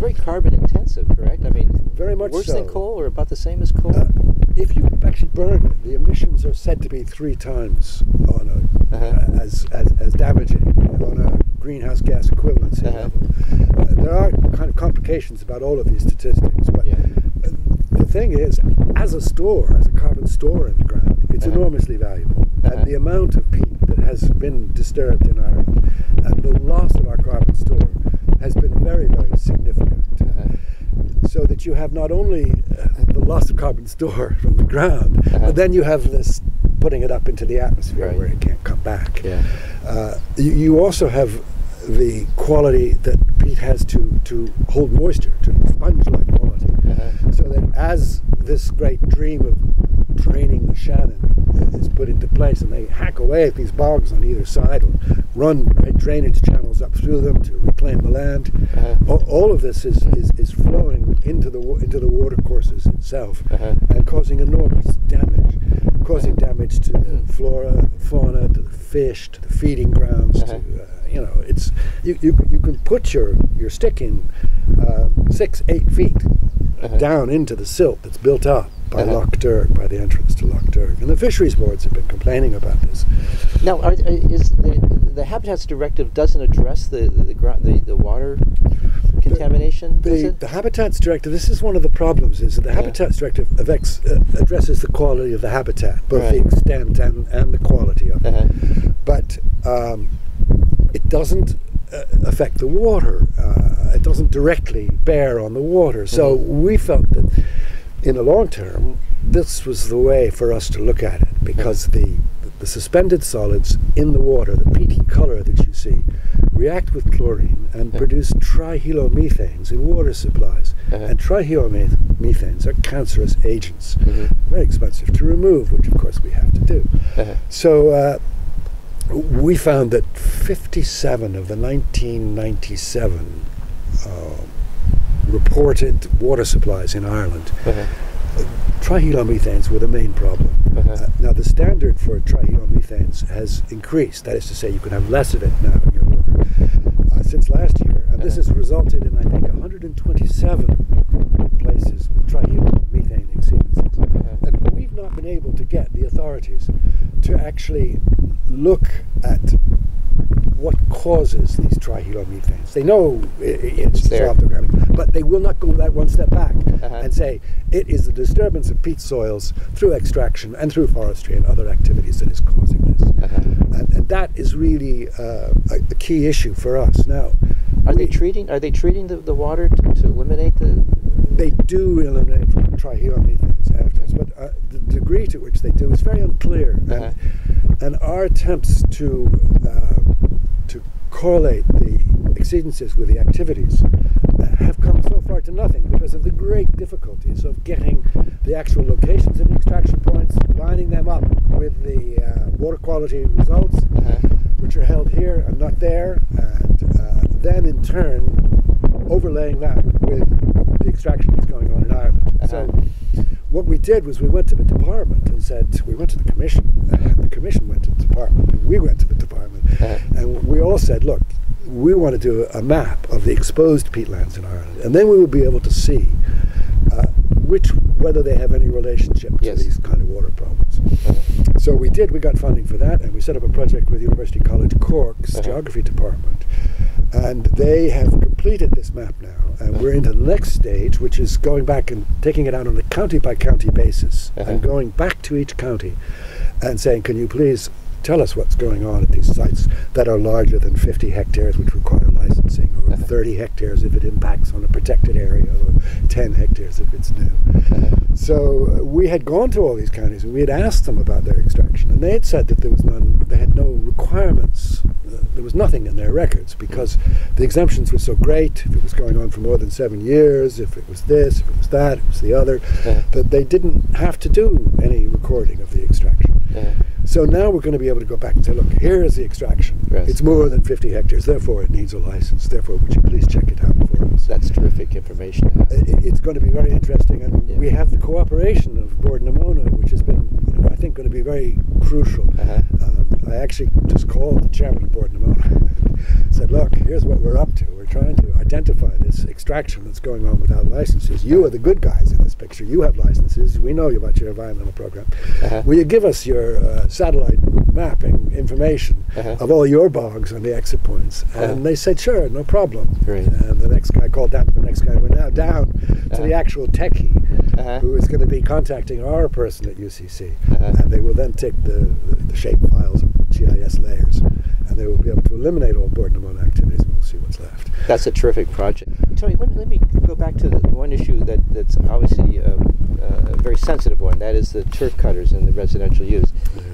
very carbon intensive, correct? I mean, very much worse so. than coal, or about the same as coal? If you actually burn it, the emissions are said to be 3 times on as damaging on a greenhouse gas equivalency level. There are kind of complications about all of these statistics, but the thing is, as a carbon store in the ground, it's enormously valuable. And the amount of peat that has been disturbed in Ireland and the loss of our carbon store has been very, very significant. So that you have not only the loss of carbon store from the ground, but then you have this putting it up into the atmosphere where it can't come back. You also have the quality that peat has to hold moisture, to sponge-like quality. So that as this great dream of draining the Shannon is put into place, and they hack away at these bogs on either side, or run great drainage channels up through them to reclaim the land, all of this is flowing into the water courses itself and causing enormous damage, causing damage to the flora, the fauna, to the fish, to the feeding grounds. To, it's you can put your stick in 6-8 feet down into the silt that's built up by Loch Derg, by the entrance to Loch Derg. And the fisheries boards have been complaining about this. Now, is the Habitats Directive doesn't address the water contamination, does it? The Habitats Directive, this is one of the problems, is that the Habitats Directive addresses the quality of the habitat, both the extent and the quality of it. But it doesn't affect the water. It doesn't directly bear on the water. So we felt that in the long term, this was the way for us to look at it, because the suspended solids in the water, the peaty color that you see, react with chlorine and produce trihelomethanes in water supplies. And trihelomethanes are cancerous agents, very expensive to remove, which of course we have to do. So we found that 57 of the 1997 reported water supplies in Ireland, trihelomethanes were the main problem. Now the standard for trihelomethanes has increased. That is to say, you can have less of it now in your water since last year, and this has resulted in, I think, 127 places with trihelomethane exceedances. And we've not been able to get the authorities to actually look at what causes these trihelomethanes. They know it's dissolved organic, but they will not go that one step back and say it is the disturbance of peat soils through extraction and through forestry and other activities that is causing this. And that is really a key issue for us. Now, are they treating the water to eliminate the? They do eliminate trihelomethanes afterwards, but the degree to which they do is very unclear. And our attempts to correlate the exceedances with the activities have come so far to nothing because of the great difficulties of getting the actual locations of the extraction points, lining them up with the water quality results, which are held here and not there, and then in turn overlaying that with the extraction that's going on in Ireland. So what we did was we went to the department and said, we went to the commission, and the commission went to the department, and we went to the department, and we all said, look, we want to do a map of the exposed peatlands in Ireland, and then we will be able to see whether they have any relationship to these kind of water problems. So we got funding for that, and we set up a project with University College Cork's geography department, and they have completed this map now, and we're into the next stage, which is going back and taking it out on a county by county basis and going back to each county and saying, can you please tell us what's going on at these sites that are larger than 50 hectares, which require licensing, or 30 hectares if it impacts on a protected area, or 10 hectares if it's new. So we had gone to all these counties and we had asked them about their extraction, and they had said that there was none, they had no requirements, there was nothing in their records, because the exemptions were so great, if it was going on for more than 7 years, if it was this, if it was that, it was the other, that they didn't have to do any recording of the extraction. So now we're going to be able to go back and say, look, here is the extraction. It's more than 50 hectares, therefore it needs a license. Therefore, would you please check it out for us? That's terrific information. It's going to be very interesting, and we have the cooperation of Bord na Móna, which has been, I think, going to be very crucial. I actually just called the chairman of Bord na Móna said, look, here's what we're up to. We're trying to identify this extraction that's going on without licenses. You are the good guys in this picture. You have licenses. We know about your environmental program. Will you give us your satellite mapping information of all your bogs and the exit points? And they said, sure, no problem. Great. And the next guy called down to the next guy. We're now down to the actual techie who is going to be contacting our person at UCC. And they will then take the shape files of GIS layers, and they will be able to eliminate all Bourdon activities, and we'll see what's left. That's a terrific project. Tony, let me go back to the one issue that's obviously a very sensitive one. That is the turf cutters in the residential use.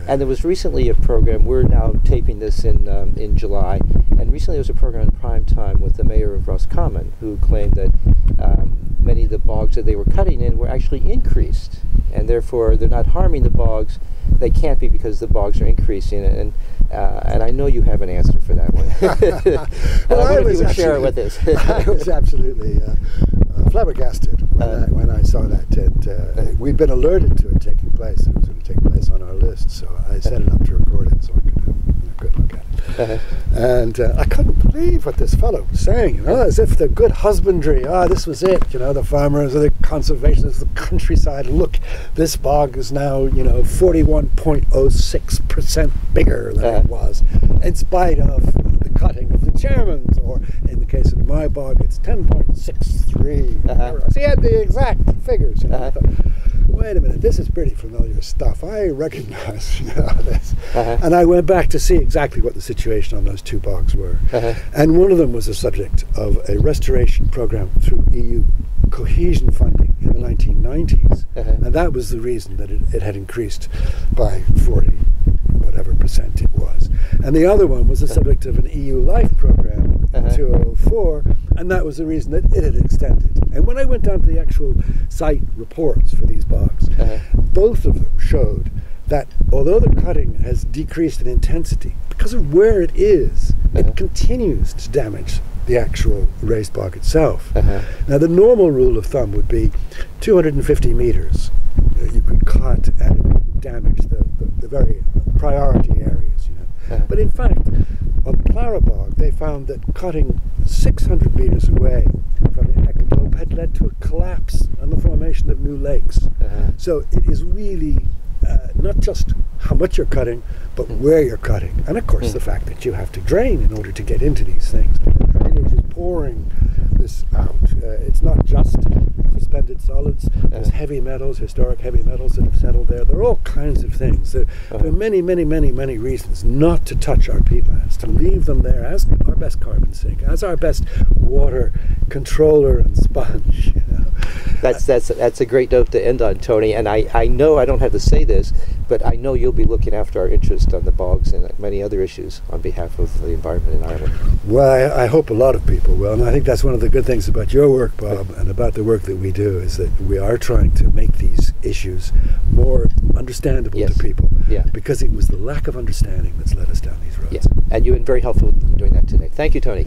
And there was recently a program, we're now taping this in July, and recently there was a program in prime time with the mayor of Roscommon who claimed that many of the bogs that they were cutting in were actually increased, and therefore they're not harming the bogs. They can't be because the bogs are increasing, and I know you have an answer for that one. Well, I wonder if you would share it with us. I was absolutely flabbergasted when I saw that. We'd been alerted to it taking place. It was going to take place on our list, so I set it up to record it so I could have a good look at it. And I couldn't believe what this fellow was saying, as if the good husbandry, this was it, the farmers, the conservationists, the countryside, look, this bog is now, 41.06% bigger than it was, in spite of the cutting of the chairman's, or in the case of my bog, it's 10.63. So he had the exact figures, I thought, wait a minute, this is pretty familiar stuff. I recognize this. And I went back to see exactly what the situation on those two bogs were. And one of them was the subject of a restoration program through EU cohesion funding in the 1990s. And that was the reason that it had increased by 40 whatever percent it was. And the other one was the subject of an EU life program in 2004, and that was the reason that it had extended. And when I went down to the actual site reports for these bogs, both of them showed that although the cutting has decreased in intensity, because of where it is, it continues to damage the actual raised bog itself. Now the normal rule of thumb would be 250 meters you could cut and it wouldn't damage the very priority areas. But in fact, on Clara Bog, they found that cutting 600 meters away from the ecotope had led to a collapse and the formation of new lakes. So it is really not just how much you're cutting, but where you're cutting. And of course the fact that you have to drain in order to get into these things. And the drainage is pouring this out. It's not just suspended solids. There's heavy metals, historic heavy metals that have settled there. There are all kinds of things. There are many, many, many, many reasons not to touch our peatlands, to leave them there as our best carbon sink, as our best water controller and sponge. That's a great note to end on, Tony. And I know I don't have to say this, but I know you'll be looking after our interest on the bogs and many other issues on behalf of the environment in Ireland. Well, I hope a lot of people will, and I think that's one of the good things about your work, Bob, and about the work that we do, is that we are trying to make these issues more understandable to people, because it was the lack of understanding that's led us down these roads. And you've been very helpful in doing that today. Thank you, Tony.